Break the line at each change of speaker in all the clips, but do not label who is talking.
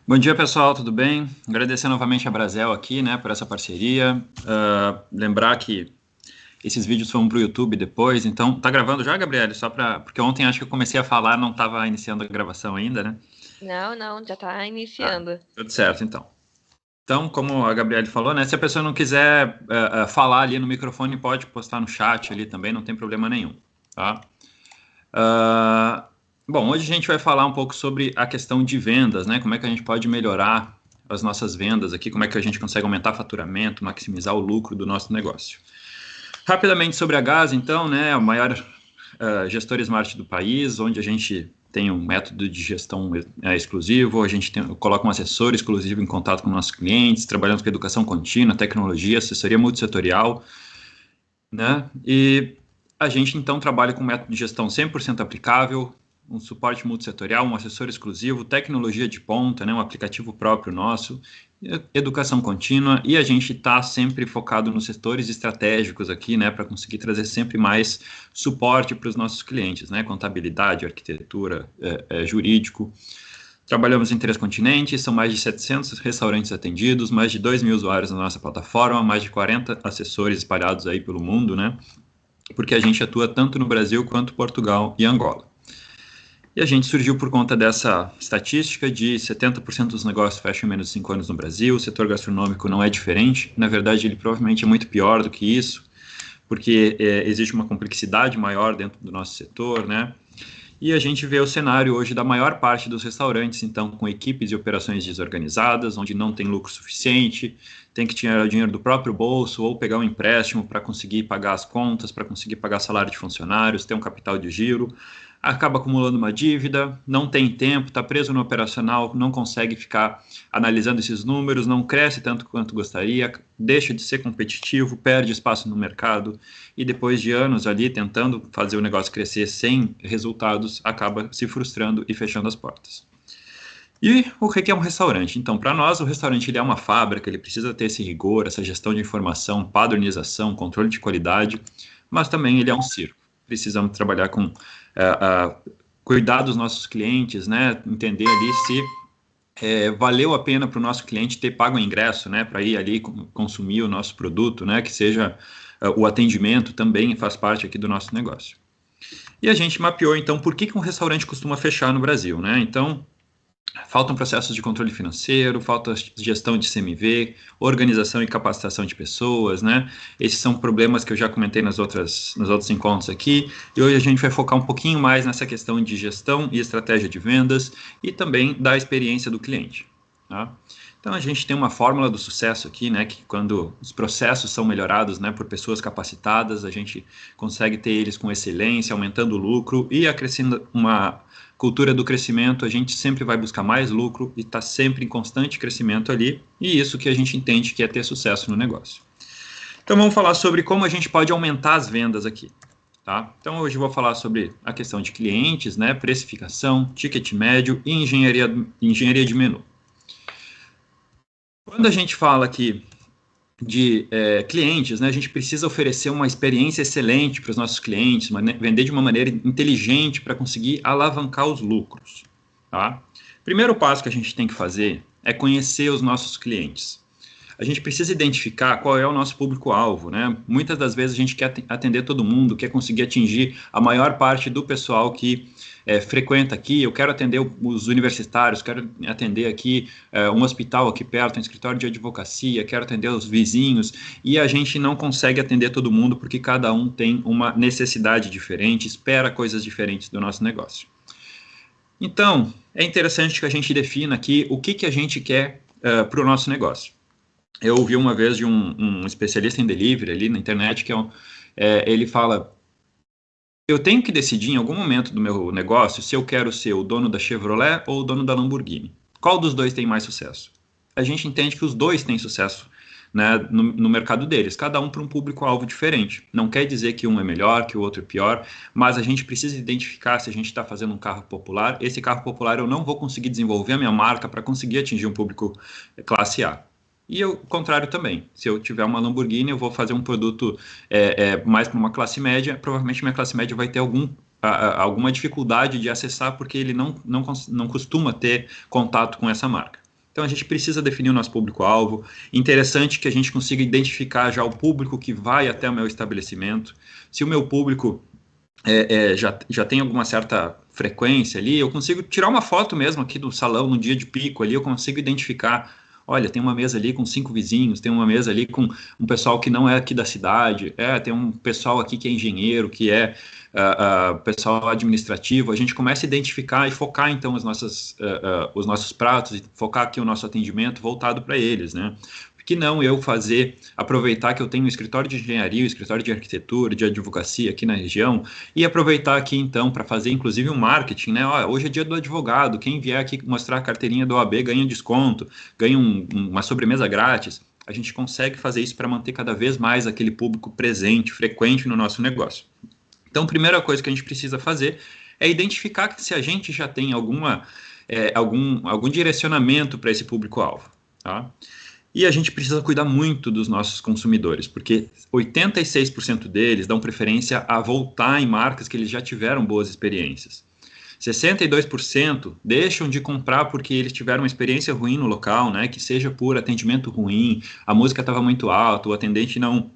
Bom dia, pessoal, tudo bem? Agradecer novamente a Brasel aqui, né, por essa parceria. Lembrar que esses vídeos vão para o YouTube depois, então, tá gravando já, Gabriele? Porque ontem acho que eu comecei a falar, não estava iniciando a gravação ainda, né?
Não, não, já tá
Tá,
iniciando.
tudo certo, então. Então, como a Gabriele falou, né, se a pessoa não quiser falar ali no microfone, pode postar no chat ali também, não tem problema nenhum, tá? Ah, Bom, hoje a gente vai falar um pouco sobre a questão de vendas, né? Como é que a gente pode melhorar as nossas vendas aqui, como é que a gente consegue aumentar faturamento, maximizar o lucro do nosso negócio. Rapidamente sobre a Gás, então, né? O maior gestor smart do país, onde a gente tem um método de gestão exclusivo, a gente coloca um assessor exclusivo em contato com nossos clientes, trabalhamos com educação contínua, tecnologia, assessoria multissetorial, né? E a gente, então, trabalha com um método de gestão 100% aplicável, um suporte multissetorial, um assessor exclusivo, tecnologia de ponta, né? Um aplicativo próprio nosso, educação contínua, e a gente está sempre focado nos setores estratégicos aqui, né? Para conseguir trazer sempre mais suporte para os nossos clientes, né? Contabilidade, arquitetura, jurídico. Trabalhamos em 3 continentes, são mais de 700 restaurantes atendidos, mais de 2.000 usuários na nossa plataforma, mais de 40 assessores espalhados aí pelo mundo, né? Porque a gente atua tanto no Brasil quanto Portugal e Angola. E a gente surgiu por conta dessa estatística de 70% dos negócios fecham em menos de 5 anos no Brasil, o setor gastronômico não é diferente, na verdade ele provavelmente é muito pior do que isso, porque existe uma complexidade maior dentro do nosso setor, né? E a gente vê o cenário hoje da maior parte dos restaurantes, então, com equipes e operações desorganizadas, onde não tem lucro suficiente, tem que tirar o dinheiro do próprio bolso ou pegar um empréstimo para conseguir pagar as contas, para conseguir pagar salário de funcionários, ter um capital de giro, acaba acumulando uma dívida, não tem tempo, está preso no operacional, não consegue ficar analisando esses números, não cresce tanto quanto gostaria, deixa de ser competitivo, perde espaço no mercado e depois de anos ali tentando fazer o negócio crescer sem resultados, acaba se frustrando e fechando as portas. E o que é um restaurante? Então, para nós, o restaurante ele é uma fábrica, ele precisa ter esse rigor, essa gestão de informação, padronização, controle de qualidade, mas também ele é um circo. Precisamos trabalhar com cuidar dos nossos clientes, né? Entender ali se valeu a pena para o nosso cliente ter pago o ingresso, né? Para ir ali consumir o nosso produto, né? Que seja o atendimento também faz parte aqui do nosso negócio. E a gente mapeou, então, por que um restaurante costuma fechar no Brasil, né? Então, faltam processos de controle financeiro, falta gestão de CMV, organização e capacitação de pessoas, né? Esses são problemas que eu já comentei nos outros encontros aqui, e hoje a gente vai focar um pouquinho mais nessa questão de gestão e estratégia de vendas e também da experiência do cliente, tá? Então a gente tem uma fórmula do sucesso aqui, né, que quando os processos são melhorados, né, por pessoas capacitadas, a gente consegue ter eles com excelência, aumentando o lucro e acrescentando uma cultura do crescimento, a gente sempre vai buscar mais lucro e está sempre em constante crescimento ali, e isso que a gente entende que é ter sucesso no negócio. Então vamos falar sobre como a gente pode aumentar as vendas aqui. Tá? Então hoje eu vou falar sobre a questão de clientes, né, precificação, ticket médio e engenharia de menu. Quando a gente fala aqui de clientes, né, a gente precisa oferecer uma experiência excelente para os nossos clientes, vender de uma maneira inteligente para conseguir alavancar os lucros. Tá? Primeiro passo que a gente tem que fazer é conhecer os nossos clientes. A gente precisa identificar qual é o nosso público-alvo, né? Muitas das vezes a gente quer atender todo mundo, quer conseguir atingir a maior parte do pessoal que frequenta aqui. Eu quero atender os universitários, quero atender aqui um hospital aqui perto, um escritório de advocacia, quero atender os vizinhos, e a gente não consegue atender todo mundo porque cada um tem uma necessidade diferente, espera coisas diferentes do nosso negócio. Então, é interessante que a gente defina aqui o que a gente quer para o nosso negócio. Eu ouvi uma vez de um especialista em delivery ali na internet que ele fala: eu tenho que decidir em algum momento do meu negócio se eu quero ser o dono da Chevrolet ou o dono da Lamborghini. Qual dos dois tem mais sucesso? A gente entende que os dois têm sucesso, né, no mercado deles, cada um para um público-alvo diferente. Não quer dizer que um é melhor, que o outro é pior, mas a gente precisa identificar se a gente está fazendo um carro popular. Esse carro popular eu não vou conseguir desenvolver a minha marca para conseguir atingir um público classe A. E o contrário também. Se eu tiver uma Lamborghini, eu vou fazer um produto mais para uma classe média. Provavelmente minha classe média vai ter alguma dificuldade de acessar, porque ele não costuma ter contato com essa marca. Então, a gente precisa definir o nosso público-alvo. Interessante que a gente consiga identificar já o público que vai até o meu estabelecimento. Se o meu público já tem alguma certa frequência ali, eu consigo tirar uma foto mesmo aqui do salão no dia de pico ali, eu consigo identificar, olha, tem uma mesa ali com 5 vizinhos, tem uma mesa ali com um pessoal que não é aqui da cidade, tem um pessoal aqui que é engenheiro, que é pessoal administrativo. A gente começa a identificar e focar então os nossos pratos e focar aqui o nosso atendimento voltado para eles, né? Que não eu aproveitar que eu tenho um escritório de engenharia, um escritório de arquitetura, de advocacia aqui na região, e aproveitar aqui então para fazer inclusive um marketing, né? Hoje é dia do advogado, quem vier aqui mostrar a carteirinha do OAB ganha desconto, ganha uma sobremesa grátis. A gente consegue fazer isso para manter cada vez mais aquele público presente, frequente no nosso negócio. Então, a primeira coisa que a gente precisa fazer é identificar se a gente já tem algum direcionamento para esse público-alvo, tá? E a gente precisa cuidar muito dos nossos consumidores, porque 86% deles dão preferência a voltar em marcas que eles já tiveram boas experiências. 62% deixam de comprar porque eles tiveram uma experiência ruim no local, né? Que seja por atendimento ruim, a música estava muito alta, o atendente não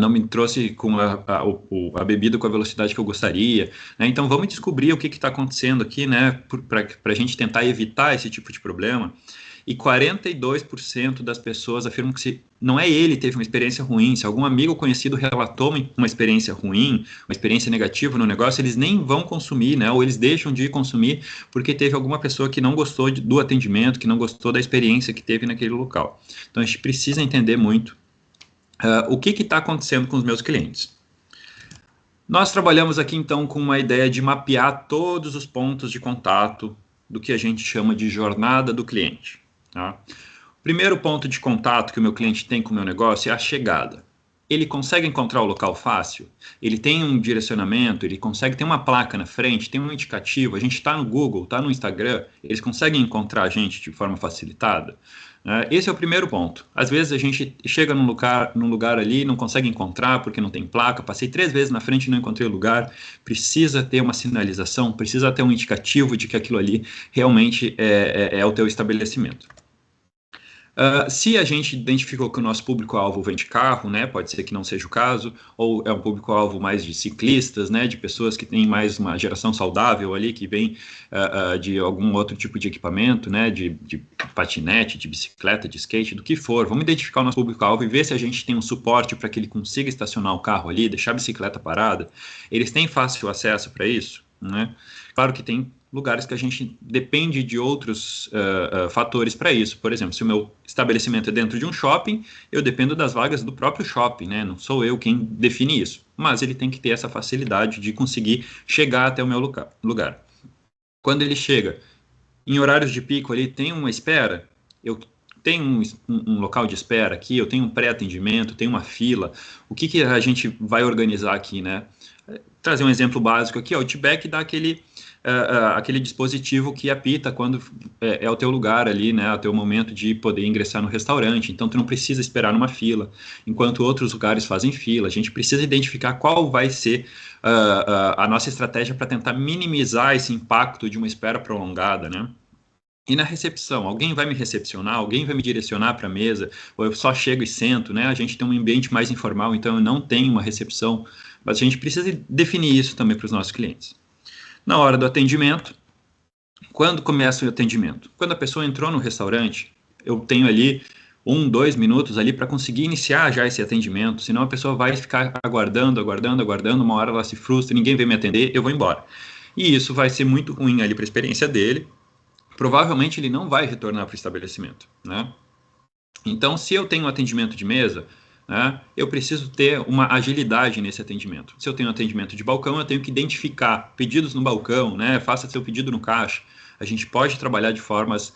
me trouxe com a bebida com a velocidade que eu gostaria, né? Então vamos descobrir o que está acontecendo aqui, né? Para a gente tentar evitar esse tipo de problema. E 42% das pessoas afirmam que se não é ele teve uma experiência ruim, se algum amigo conhecido relatou uma experiência ruim, uma experiência negativa no negócio, eles nem vão consumir, né? Ou eles deixam de consumir porque teve alguma pessoa que não gostou do atendimento, que não gostou da experiência que teve naquele local. Então a gente precisa entender muito o que está acontecendo com os meus clientes. Nós trabalhamos aqui então com uma ideia de mapear todos os pontos de contato do que a gente chama de jornada do cliente. Tá? O primeiro ponto de contato que o meu cliente tem com o meu negócio é a chegada. Ele consegue encontrar o local fácil? Ele tem um direcionamento? Ele consegue ter uma placa na frente? Tem um indicativo? A gente está no Google, está no Instagram? Eles conseguem encontrar a gente de forma facilitada? Esse é o primeiro ponto. Às vezes a gente chega num lugar ali e não consegue encontrar porque não tem placa. Passei 3 vezes na frente e não encontrei o lugar. Precisa ter uma sinalização, precisa ter um indicativo de que aquilo ali realmente é o teu estabelecimento. Se a gente identificou que o nosso público-alvo vem de carro, né, pode ser que não seja o caso, ou é um público-alvo mais de ciclistas, né, de pessoas que têm mais uma geração saudável ali, que vem de algum outro tipo de equipamento, né, de patinete, de bicicleta, de skate, do que for. Vamos identificar o nosso público-alvo e ver se a gente tem um suporte para que ele consiga estacionar o carro ali, deixar a bicicleta parada. Eles têm fácil acesso para isso, né? Claro que tem lugares que a gente depende de outros fatores para isso. Por exemplo, se o meu estabelecimento é dentro de um shopping, eu dependo das vagas do próprio shopping, né? Não sou eu quem define isso. Mas ele tem que ter essa facilidade de conseguir chegar até o meu lugar. Quando ele chega em horários de pico, ali tem uma espera, eu tenho um local de espera aqui, eu tenho um pré-atendimento, tenho uma fila. O que a gente vai organizar aqui, né? Trazer um exemplo básico aqui, o Outback dá aquele dispositivo que apita quando é o teu lugar ali, né, é o teu momento de poder ingressar no restaurante. Então, tu não precisa esperar numa fila, enquanto outros lugares fazem fila. A gente precisa identificar qual vai ser a nossa estratégia para tentar minimizar esse impacto de uma espera prolongada, né? E na recepção, alguém vai me recepcionar, alguém vai me direcionar para a mesa, ou eu só chego e sento, né? A gente tem um ambiente mais informal, então eu não tenho uma recepção, mas a gente precisa definir isso também para os nossos clientes. Na hora do atendimento, quando começa o atendimento? Quando a pessoa entrou no restaurante, eu tenho ali 1, 2 minutos ali para conseguir iniciar já esse atendimento, senão a pessoa vai ficar aguardando, uma hora ela se frustra, ninguém vem me atender, eu vou embora. E isso vai ser muito ruim ali para a experiência dele, provavelmente ele não vai retornar para o estabelecimento, né? Então, se eu tenho um atendimento de mesa, né, eu preciso ter uma agilidade nesse atendimento. Se eu tenho um atendimento de balcão, eu tenho que identificar pedidos no balcão, né, faça seu pedido no caixa. A gente pode trabalhar de formas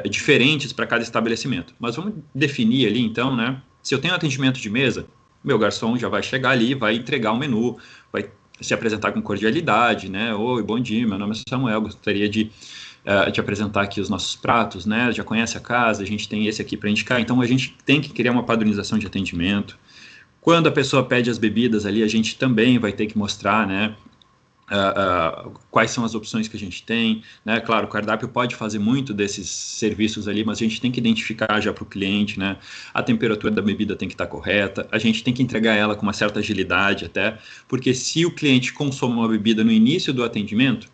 diferentes para cada estabelecimento. Mas vamos definir ali, então, né, se eu tenho um atendimento de mesa, meu garçom já vai chegar ali, vai entregar o menu, vai se apresentar com cordialidade, né, oi, bom dia, meu nome é Samuel, gostaria de te apresentar aqui os nossos pratos, né? Já conhece a casa, a gente tem esse aqui para indicar, então a gente tem que criar uma padronização de atendimento. Quando a pessoa pede as bebidas ali, a gente também vai ter que mostrar, né? quais são as opções que a gente tem, né? Claro, o cardápio pode fazer muito desses serviços ali, mas a gente tem que identificar já para o cliente, né? A temperatura da bebida tem que estar correta, a gente tem que entregar ela com uma certa agilidade até, porque se o cliente consome uma bebida no início do atendimento,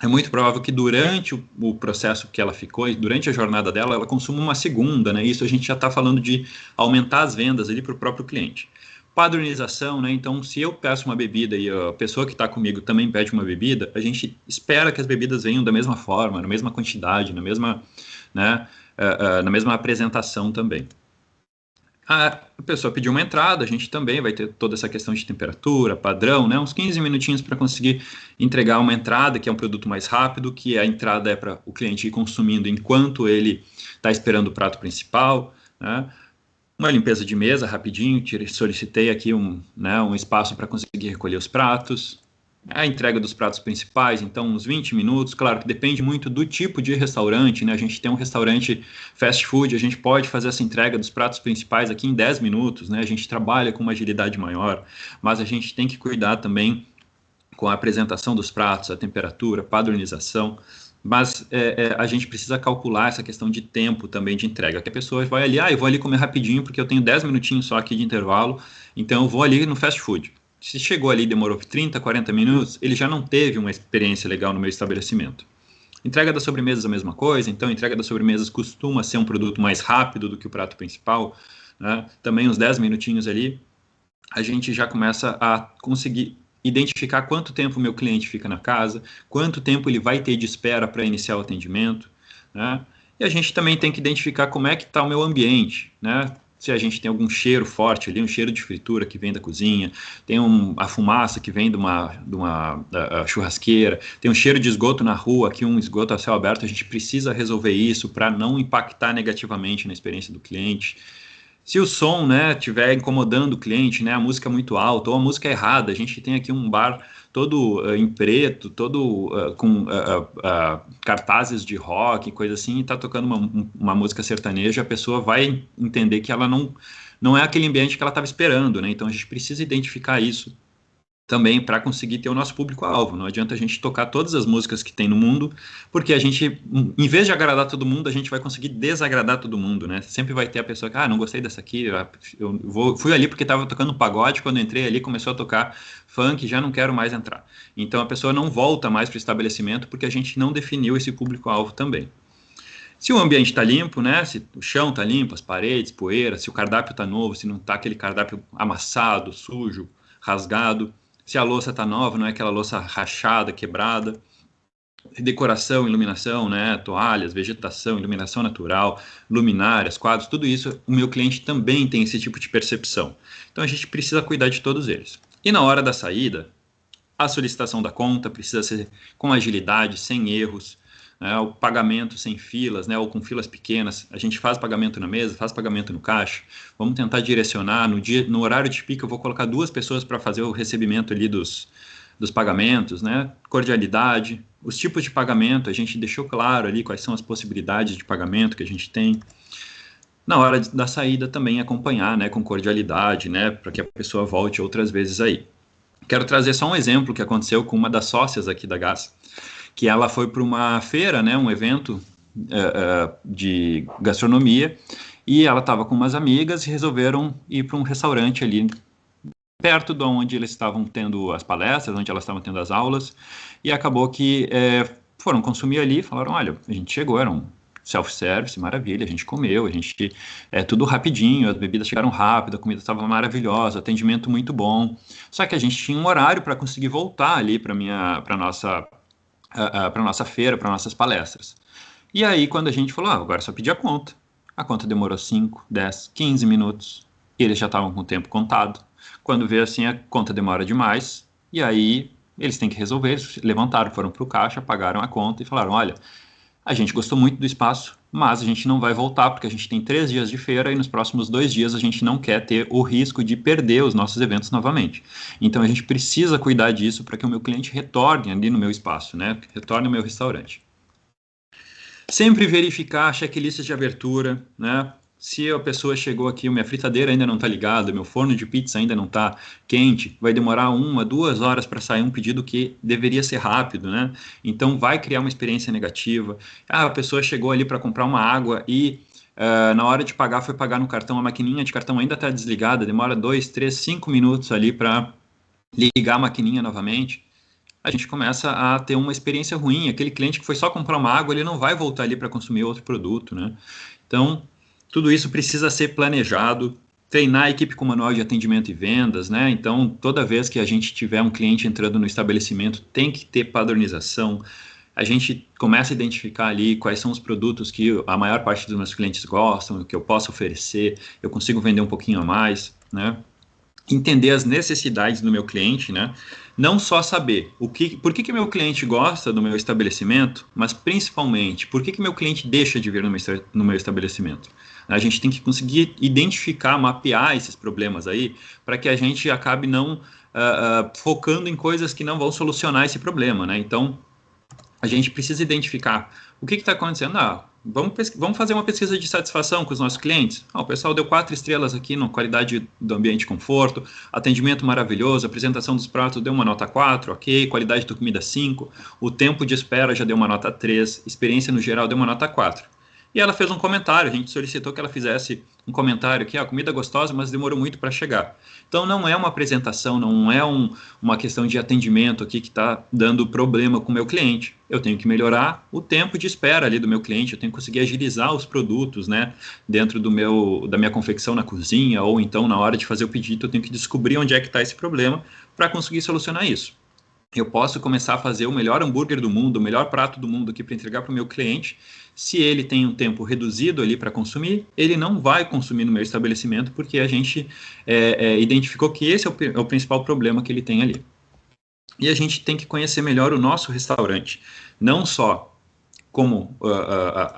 é muito provável que durante o processo que ela ficou, e durante a jornada dela, ela consuma uma segunda, né? Isso a gente já está falando de aumentar as vendas ali para o próprio cliente. Padronização, né? Então, se eu peço uma bebida e a pessoa que está comigo também pede uma bebida, a gente espera que as bebidas venham da mesma forma, na mesma quantidade, né, na mesma apresentação também. A pessoa pediu uma entrada, a gente também vai ter toda essa questão de temperatura, padrão, né? Uns 15 minutinhos para conseguir entregar uma entrada, que é um produto mais rápido, que a entrada é para o cliente ir consumindo enquanto ele está esperando o prato principal, né? Uma limpeza de mesa rapidinho, solicitei aqui um espaço para conseguir recolher os pratos. A entrega dos pratos principais, então uns 20 minutos, claro que depende muito do tipo de restaurante, né? A gente tem um restaurante fast food, a gente pode fazer essa entrega dos pratos principais aqui em 10 minutos, né? A gente trabalha com uma agilidade maior, mas a gente tem que cuidar também com a apresentação dos pratos, a temperatura, padronização, mas a gente precisa calcular essa questão de tempo também de entrega, que a pessoa vai ali, eu vou ali comer rapidinho porque eu tenho 10 minutinhos só aqui de intervalo, então eu vou ali no fast food. Se chegou ali e demorou 30, 40 minutos, ele já não teve uma experiência legal no meu estabelecimento. Entrega das sobremesas a mesma coisa, então entrega das sobremesas costuma ser um produto mais rápido do que o prato principal, né? Também uns 10 minutinhos ali, a gente já começa a conseguir identificar quanto tempo o meu cliente fica na casa, quanto tempo ele vai ter de espera para iniciar o atendimento, né? E a gente também tem que identificar como é que está o meu ambiente, né? Se a gente tem algum cheiro forte ali, um cheiro de fritura que vem da cozinha, tem a fumaça que vem de uma churrasqueira, tem um cheiro de esgoto na rua, aqui um esgoto a céu aberto, a gente precisa resolver isso para não impactar negativamente na experiência do cliente. Se o som, né, estiver incomodando o cliente, né, a música é muito alta ou a música é errada, a gente tem aqui um bar todo em preto, todo com cartazes de rock, coisa assim, e está tocando uma música sertaneja, a pessoa vai entender que ela não é aquele ambiente que ela estava esperando, né? Então a gente precisa identificar isso também para conseguir ter o nosso público-alvo. Não adianta a gente tocar todas as músicas que tem no mundo, porque a gente, em vez de agradar todo mundo, a gente vai conseguir desagradar todo mundo, né? Sempre vai ter a pessoa que, não gostei dessa aqui, fui ali porque estava tocando pagode, quando entrei ali começou a tocar funk, já não quero mais entrar. Então a pessoa não volta mais para o estabelecimento porque a gente não definiu esse público-alvo também. Se o ambiente está limpo, né? Se o chão está limpo, as paredes, poeira, se o cardápio está novo, se não está aquele cardápio amassado, sujo, rasgado, se a louça está nova, não é aquela louça rachada, quebrada. Decoração, iluminação, né? Toalhas, vegetação, iluminação natural, luminárias, quadros, tudo isso, o meu cliente também tem esse tipo de percepção. Então a gente precisa cuidar de todos eles. E na hora da saída, a solicitação da conta precisa ser com agilidade, sem erros, né? O pagamento sem filas, né? Ou com filas pequenas. A gente faz pagamento na mesa, faz pagamento no caixa. Vamos tentar direcionar. No horário de pico, eu vou colocar 2 pessoas para fazer o recebimento ali dos pagamentos, né? Cordialidade. Os tipos de pagamento, a gente deixou claro ali quais são as possibilidades de pagamento que a gente tem. Na hora da saída também acompanhar, né? Com cordialidade, né? Para que a pessoa volte outras vezes aí. Quero trazer só um exemplo que aconteceu com uma das sócias aqui da Gás, que ela foi para uma feira, né, um evento de gastronomia, e ela estava com umas amigas e resolveram ir para um restaurante ali perto de onde eles estavam tendo as palestras, onde elas estavam tendo as aulas, e acabou que foram consumir ali e falaram, olha, a gente chegou, era um self-service, maravilha, a gente comeu, a gente tudo rapidinho, as bebidas chegaram rápido, a comida estava maravilhosa, atendimento muito bom, só que a gente tinha um horário para conseguir voltar ali para nossa feira, para nossas palestras. E aí, quando a gente falou, agora é só pedir a conta demorou 5, 10, 15 minutos, e eles já estavam com o tempo contado. Quando veio assim, a conta demora demais, e aí eles têm que resolver, eles levantaram, foram para o caixa, pagaram a conta e falaram, olha, a gente gostou muito do espaço, mas a gente não vai voltar, porque a gente tem 3 dias de feira e nos próximos 2 dias a gente não quer ter o risco de perder os nossos eventos novamente. Então a gente precisa cuidar disso para que o meu cliente retorne ali no meu espaço, né? Retorne ao meu restaurante. Sempre verificar checklists de abertura, né? Se a pessoa chegou aqui, minha fritadeira ainda não está ligada, meu forno de pizza ainda não está quente, vai demorar 1, 2 horas para sair um pedido que deveria ser rápido, né? Então vai criar uma experiência negativa. A pessoa chegou ali para comprar uma água e na hora de pagar foi pagar no cartão, a maquininha de cartão ainda está desligada, demora 2, 3, 5 minutos ali para ligar a maquininha novamente. A gente começa a ter uma experiência ruim. Aquele cliente que foi só comprar uma água, ele não vai voltar ali para consumir outro produto, né? Então, tudo isso precisa ser planejado, treinar a equipe com manual de atendimento e vendas, né? Então, toda vez que a gente tiver um cliente entrando no estabelecimento, tem que ter padronização. A gente começa a identificar ali quais são os produtos que a maior parte dos meus clientes gostam, que eu posso oferecer, eu consigo vender um pouquinho a mais, né? Entender as necessidades do meu cliente, né? Não só saber por que meu cliente gosta do meu estabelecimento, mas principalmente por que meu cliente deixa de vir no meu estabelecimento. A gente tem que conseguir identificar, mapear esses problemas aí, para que a gente acabe não focando em coisas que não vão solucionar esse problema, né? Então, a gente precisa identificar o que está acontecendo. Vamos fazer uma pesquisa de satisfação com os nossos clientes. O pessoal deu 4 estrelas aqui na qualidade do ambiente de conforto, atendimento maravilhoso, apresentação dos pratos deu uma nota 4, ok, qualidade da comida 5, o tempo de espera já deu uma nota 3, experiência no geral deu uma nota 4. E ela fez um comentário, a gente solicitou que ela fizesse um comentário aqui, comida gostosa, mas demorou muito para chegar. Então não é uma apresentação, não é uma questão de atendimento aqui que está dando problema com o meu cliente. Eu tenho que melhorar o tempo de espera ali do meu cliente, eu tenho que conseguir agilizar os produtos, né, dentro da minha confecção na cozinha, ou então na hora de fazer o pedido, eu tenho que descobrir onde é que está esse problema para conseguir solucionar isso. Eu posso começar a fazer o melhor hambúrguer do mundo, o melhor prato do mundo aqui para entregar para o meu cliente. Se ele tem um tempo reduzido ali para consumir, ele não vai consumir no meu estabelecimento, porque a gente identificou que esse é o principal problema que ele tem ali. E a gente tem que conhecer melhor o nosso restaurante, não só como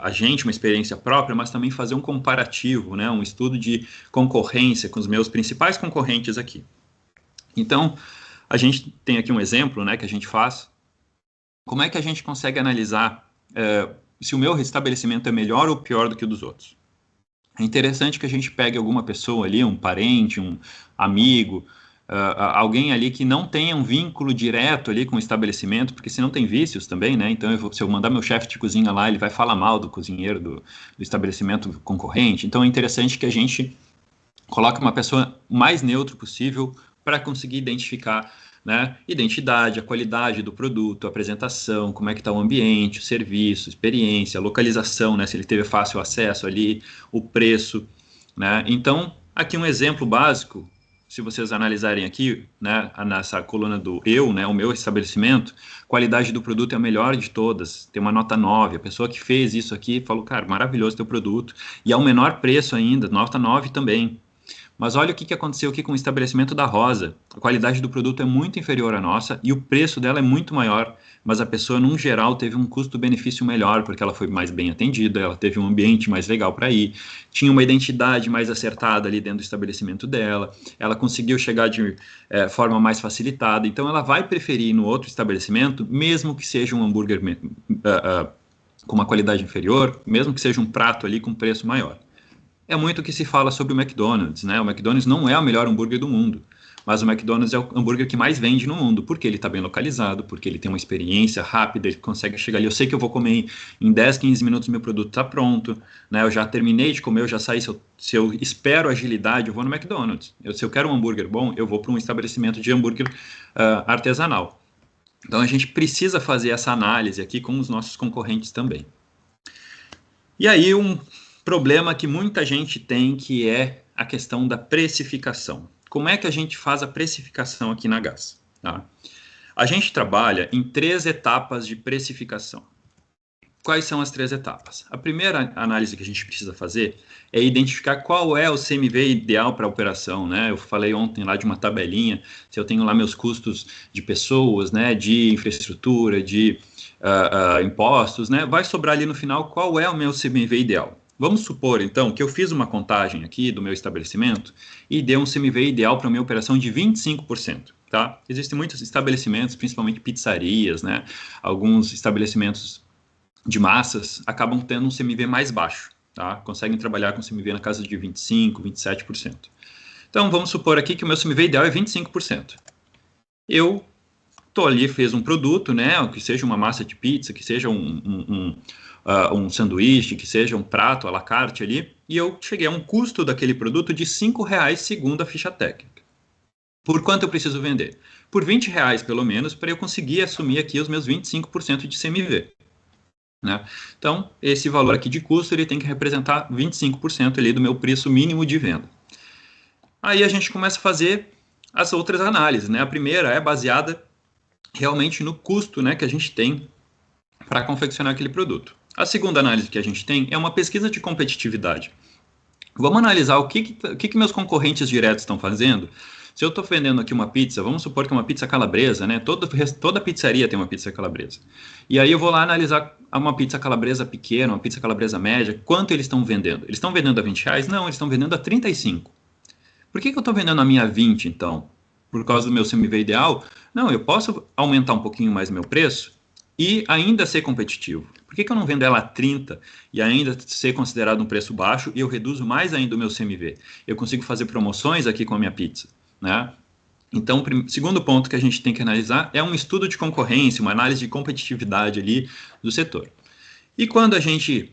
a gente, uma experiência própria, mas também fazer um comparativo, né, um estudo de concorrência com os meus principais concorrentes aqui. Então, a gente tem aqui um exemplo, né, que a gente faz. Como é que a gente consegue analisar se o meu estabelecimento é melhor ou pior do que o dos outros? É interessante que a gente pegue alguma pessoa ali, um parente, um amigo, alguém ali que não tenha um vínculo direto ali com o estabelecimento, porque senão tem vícios também, né? Então, se eu mandar meu chefe de cozinha lá, ele vai falar mal do cozinheiro do estabelecimento concorrente. Então, é interessante que a gente coloque uma pessoa o mais neutro possível para conseguir identificar, né, identidade, a qualidade do produto, a apresentação, como é que está o ambiente, o serviço, experiência, a localização, né, se ele teve fácil acesso ali, o preço, né? Então, aqui um exemplo básico, se vocês analisarem aqui, né, nessa coluna do eu, né, o meu estabelecimento, qualidade do produto é a melhor de todas, tem uma nota 9, a pessoa que fez isso aqui falou, cara, maravilhoso teu produto, e é o menor preço ainda, nota 9 também. Mas olha o que aconteceu aqui com o estabelecimento da Rosa. A qualidade do produto é muito inferior à nossa e o preço dela é muito maior, mas a pessoa, num geral, teve um custo-benefício melhor, porque ela foi mais bem atendida, ela teve um ambiente mais legal para ir, tinha uma identidade mais acertada ali dentro do estabelecimento dela, ela conseguiu chegar de forma mais facilitada, então ela vai preferir ir no outro estabelecimento, mesmo que seja um hambúrguer com uma qualidade inferior, mesmo que seja um prato ali com preço maior. É muito o que se fala sobre o McDonald's, né? O McDonald's não é o melhor hambúrguer do mundo, mas o McDonald's é o hambúrguer que mais vende no mundo, porque ele está bem localizado, porque ele tem uma experiência rápida, ele consegue chegar ali. Eu sei que eu vou comer em 10, 15 minutos, meu produto está pronto, né? Eu já terminei de comer, eu já saí. Se eu espero agilidade, eu vou no McDonald's. Se eu quero um hambúrguer bom, eu vou para um estabelecimento de hambúrguer artesanal. Então a gente precisa fazer essa análise aqui com os nossos concorrentes também. E aí um problema que muita gente tem, que é a questão da precificação. Como é que a gente faz a precificação aqui na Gás? Tá? A gente trabalha em 3 etapas de precificação. Quais são as 3 etapas? A primeira análise que a gente precisa fazer é identificar qual é o CMV ideal para a operação, né? Eu falei ontem lá de uma tabelinha, se eu tenho lá meus custos de pessoas, né, de infraestrutura, de impostos, né, vai sobrar ali no final qual é o meu CMV ideal. Vamos supor, então, que eu fiz uma contagem aqui do meu estabelecimento e deu um CMV ideal para a minha operação de 25%. Tá? Existem muitos estabelecimentos, principalmente pizzarias, né? Alguns estabelecimentos de massas acabam tendo um CMV mais baixo. tá? Conseguem trabalhar com CMV na casa de 25%, 27%. Então, vamos supor aqui que o meu CMV ideal é 25%. Eu estou ali, fiz um produto, né, que seja uma massa de pizza, que seja um sanduíche, que seja um prato à la carte ali, e eu cheguei a um custo daquele produto de R$ 5 segundo a ficha técnica. Por quanto eu preciso vender? Por R$ 20 pelo menos, para eu conseguir assumir aqui os meus 25% de CMV. Né? Então, esse valor aqui de custo, ele tem que representar 25% ali do meu preço mínimo de venda. Aí a gente começa a fazer as outras análises, né? A primeira é baseada realmente no custo, né, que a gente tem para confeccionar aquele produto. A segunda análise que a gente tem é uma pesquisa de competitividade. Vamos analisar o que meus concorrentes diretos estão fazendo. Se eu estou vendendo aqui uma pizza, vamos supor que é uma pizza calabresa, né? Toda pizzaria tem uma pizza calabresa. E aí eu vou lá analisar uma pizza calabresa pequena, uma pizza calabresa média, quanto eles estão vendendo? Eles estão vendendo a R$ 20? Não, eles estão vendendo a 35. Por que eu estou vendendo a minha a 20, então? Por causa do meu CMV ideal? Não, eu posso aumentar um pouquinho mais meu preço e ainda ser competitivo. Por que eu não vendo ela a 30 e ainda ser considerado um preço baixo e eu reduzo mais ainda o meu CMV? Eu consigo fazer promoções aqui com a minha pizza, né? Então, o segundo ponto que a gente tem que analisar é um estudo de concorrência, uma análise de competitividade ali do setor. E quando a gente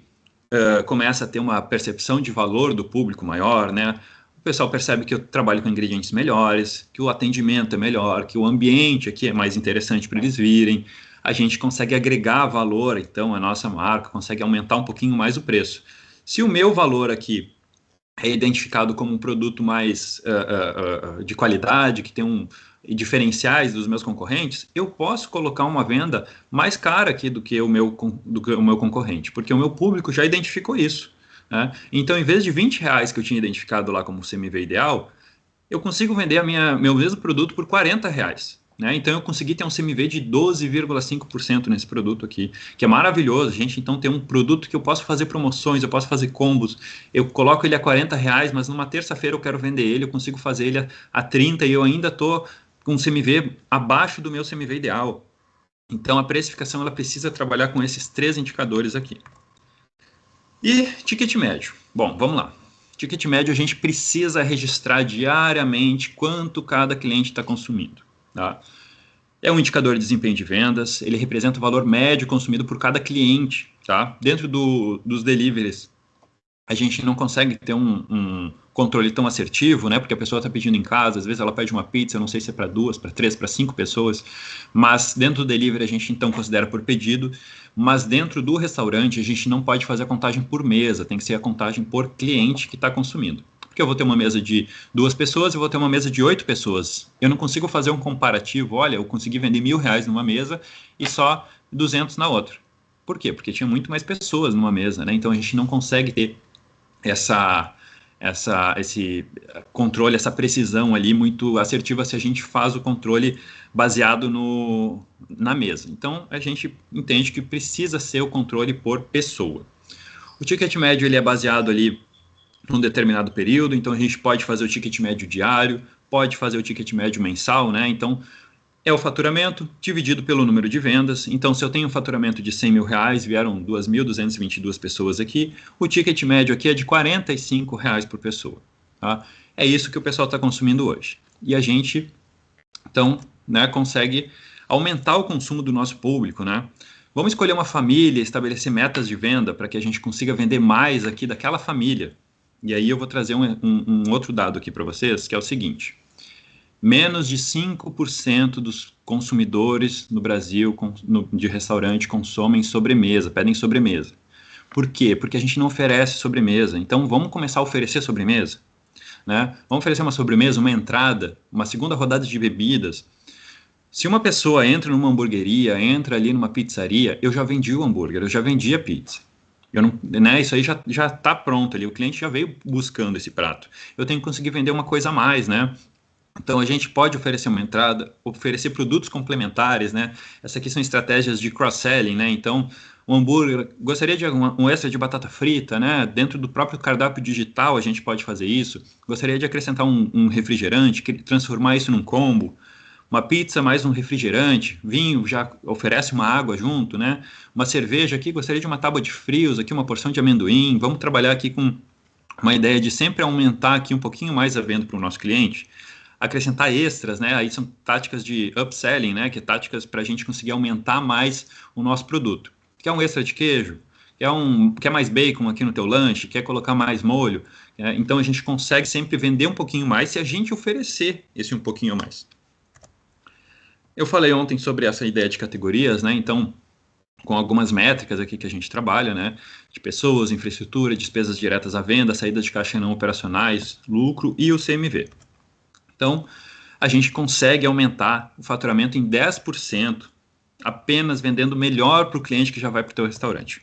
começa a ter uma percepção de valor do público maior, né? O pessoal percebe que eu trabalho com ingredientes melhores, que o atendimento é melhor, que o ambiente aqui é mais interessante para eles virem. A gente consegue agregar valor, então, à nossa marca, consegue aumentar um pouquinho mais o preço. Se o meu valor aqui é identificado como um produto mais de qualidade, que tem diferenciais dos meus concorrentes, eu posso colocar uma venda mais cara aqui do que o meu concorrente, porque o meu público já identificou isso. Né? Então, em vez de R$ 20 que eu tinha identificado lá como CMV ideal, eu consigo vender meu mesmo produto por R$ 40. Né? Então, eu consegui ter um CMV de 12,5% nesse produto aqui, que é maravilhoso, gente. Então, tem um produto que eu posso fazer promoções, eu posso fazer combos, eu coloco ele a R$ 40, mas numa terça-feira eu quero vender ele, eu consigo fazer ele a 30 e eu ainda estou com um CMV abaixo do meu CMV ideal. Então, a precificação ela precisa trabalhar com esses 3 indicadores aqui. E ticket médio. Bom, vamos lá. Ticket médio a gente precisa registrar diariamente quanto cada cliente está consumindo. Tá? É um indicador de desempenho de vendas, ele representa o valor médio consumido por cada cliente. Tá? Dentro dos deliveries, a gente não consegue ter um controle tão assertivo, né? Porque a pessoa está pedindo em casa, às vezes ela pede uma pizza, eu não sei se é para 2, para 3, para 5 pessoas, mas dentro do delivery a gente então considera por pedido, mas dentro do restaurante a gente não pode fazer a contagem por mesa, tem que ser a contagem por cliente que está consumindo. Porque eu vou ter uma mesa de 2 pessoas e vou ter uma mesa de 8 pessoas. Eu não consigo fazer um comparativo, olha, eu consegui vender R$ 1.000 numa mesa e só 200 na outra. Por quê? Porque tinha muito mais pessoas numa mesa, né? Então a gente não consegue ter esse controle, essa precisão ali muito assertiva se a gente faz o controle baseado na mesa. Então, a gente entende que precisa ser o controle por pessoa. O ticket médio ele é baseado ali num determinado período, então a gente pode fazer o ticket médio diário, pode fazer o ticket médio mensal, né? Então, é o faturamento dividido pelo número de vendas. Então, se eu tenho um faturamento de R$ 100.000, vieram 2.222 pessoas aqui, o ticket médio aqui é de R$ 45 por pessoa. Tá? É isso que o pessoal está consumindo hoje. E a gente, então, né, consegue aumentar o consumo do nosso público. Né? Vamos escolher uma família, estabelecer metas de venda para que a gente consiga vender mais aqui daquela família. E aí eu vou trazer um outro dado aqui para vocês, que é o seguinte. Menos de 5% dos consumidores no Brasil de restaurante consomem sobremesa, pedem sobremesa. Por quê? Porque a gente não oferece sobremesa. Então, vamos começar a oferecer sobremesa? Né? Vamos oferecer uma sobremesa, uma entrada, uma segunda rodada de bebidas. Se uma pessoa entra numa hamburgueria, entra ali numa pizzaria, eu já vendi o hambúrguer, eu já vendi a pizza. Eu não, né, isso aí já está pronto ali, o cliente já veio buscando esse prato. Eu tenho que conseguir vender uma coisa a mais, né? Então, a gente pode oferecer uma entrada, oferecer produtos complementares, né? Essas aqui são estratégias de cross-selling, né? Então, o hambúrguer, gostaria de um extra de batata frita, né? Dentro do próprio cardápio digital a gente pode fazer isso. Gostaria de acrescentar um refrigerante, transformar isso num combo. uma pizza mais um refrigerante, vinho já oferece uma água junto, né? Uma cerveja aqui, gostaria de uma tábua de frios, aqui uma porção de amendoim, vamos trabalhar aqui com uma ideia de sempre aumentar aqui um pouquinho mais a venda para o nosso cliente, acrescentar extras, né? Aí são táticas de upselling, né? Que é táticas para a gente conseguir aumentar mais o nosso produto. Quer um extra de queijo? Quer mais bacon aqui no teu lanche? Quer colocar mais molho? Então a gente consegue sempre vender um pouquinho mais se a gente oferecer esse um pouquinho mais. Eu falei ontem sobre essa ideia de categorias, né? Então, com algumas métricas aqui que a gente trabalha, né? De pessoas, infraestrutura, despesas diretas à venda, saídas de caixa não operacionais, lucro e o CMV. Então, a gente consegue aumentar o faturamento em 10%, apenas vendendo melhor para o cliente que já vai para o teu restaurante.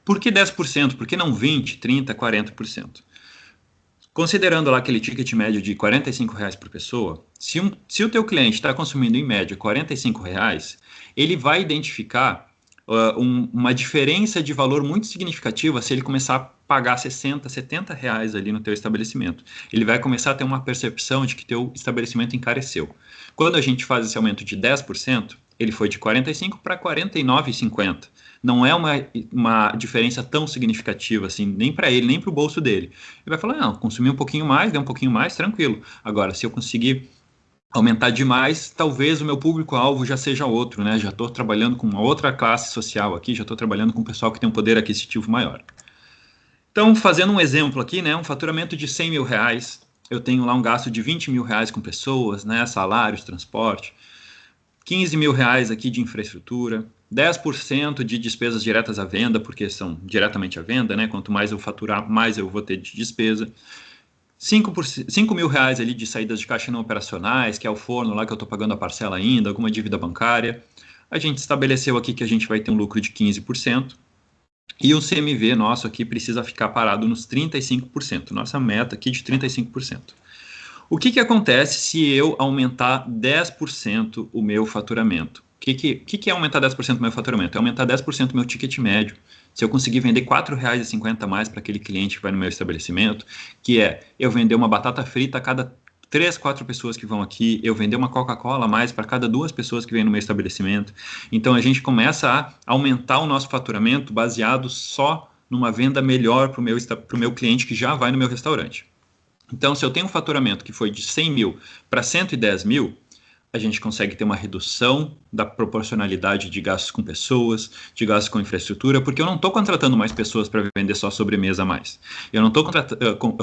Por que 10%? Por que não 20%, 30%, 40%? Considerando lá aquele ticket médio de R$45 por pessoa, se o teu cliente está consumindo em média R$45, ele vai identificar uma diferença de valor muito significativa se ele começar a pagar R$60, R$70 ali no teu estabelecimento. Ele vai começar a ter uma percepção de que teu estabelecimento encareceu. Quando a gente faz esse aumento de 10%, ele foi de 45 para 49,50. Não é uma diferença tão significativa assim, nem para ele, nem para o bolso dele. Ele vai falar, não, consumir um pouquinho mais, dê um pouquinho mais, tranquilo. Agora, se eu conseguir aumentar demais, talvez o meu público-alvo já seja outro, né? Já estou trabalhando com uma outra classe social aqui, já estou trabalhando com um pessoal que tem um poder aquisitivo maior. Então, fazendo um exemplo aqui, né? Um faturamento de R$100 mil, eu tenho lá um gasto de R$20 mil com pessoas, né? Salários, transporte. R$15 mil aqui de infraestrutura, 10% de despesas diretas à venda, porque são diretamente à venda, né? Quanto mais eu faturar, mais eu vou ter de despesa. 5 mil ali de saídas de caixa não operacionais, que é o forno lá que eu estou pagando a parcela ainda, alguma dívida bancária. A gente estabeleceu aqui que a gente vai ter um lucro de 15%. E o CMV nosso aqui precisa ficar parado nos 35%. Nossa meta aqui de 35%. O que acontece se eu aumentar 10% o meu faturamento? O que é aumentar 10% o meu faturamento? É aumentar 10% o meu ticket médio. Se eu conseguir vender R$4,50 a mais para aquele cliente que vai no meu estabelecimento, que é eu vender uma batata frita a cada 3, 4 pessoas que vão aqui, eu vender uma Coca-Cola a mais para cada 2 pessoas que vêm no meu estabelecimento. Então a gente começa a aumentar o nosso faturamento baseado só numa venda melhor para o meu cliente que já vai no meu restaurante. Então, se eu tenho um faturamento que foi de 100 mil para 110 mil, a gente consegue ter uma redução da proporcionalidade de gastos com pessoas, de gastos com infraestrutura, porque eu não estou contratando mais pessoas para vender só sobremesa a mais. Eu não estou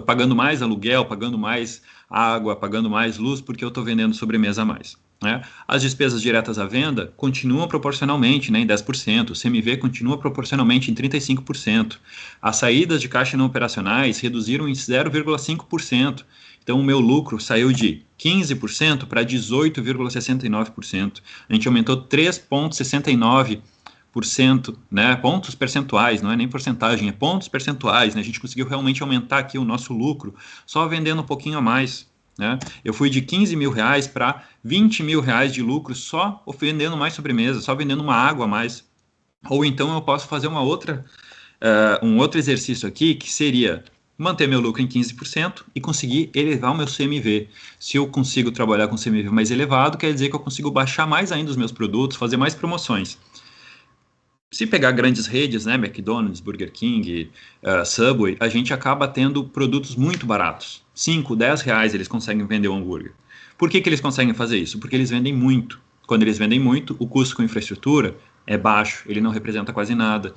pagando mais aluguel, pagando mais água, pagando mais luz, porque eu estou vendendo sobremesa a mais. Né? As despesas diretas à venda continuam proporcionalmente, né, em 10%, o CMV continua proporcionalmente em 35%, as saídas de caixa não operacionais reduziram em 0,5%, então o meu lucro saiu de 15% para 18,69%, a gente aumentou 3,69%, né, pontos percentuais, não é nem porcentagem, é pontos percentuais, né, a gente conseguiu realmente aumentar aqui o nosso lucro só vendendo um pouquinho a mais. Né? Eu fui de 15 mil para 20 mil de lucro só vendendo mais sobremesa, só vendendo uma água a mais. Ou então eu posso fazer um outro exercício aqui, que seria manter meu lucro em 15% e conseguir elevar o meu CMV. Se eu consigo trabalhar com CMV mais elevado, quer dizer que eu consigo baixar mais ainda os meus produtos, fazer mais promoções. Se pegar grandes redes, né, McDonald's, Burger King, Subway, a gente acaba tendo produtos muito baratos. 5, 10 reais eles conseguem vender o hambúrguer. Por que eles conseguem fazer isso? Porque eles vendem muito. Quando eles vendem muito, o custo com infraestrutura é baixo, ele não representa quase nada.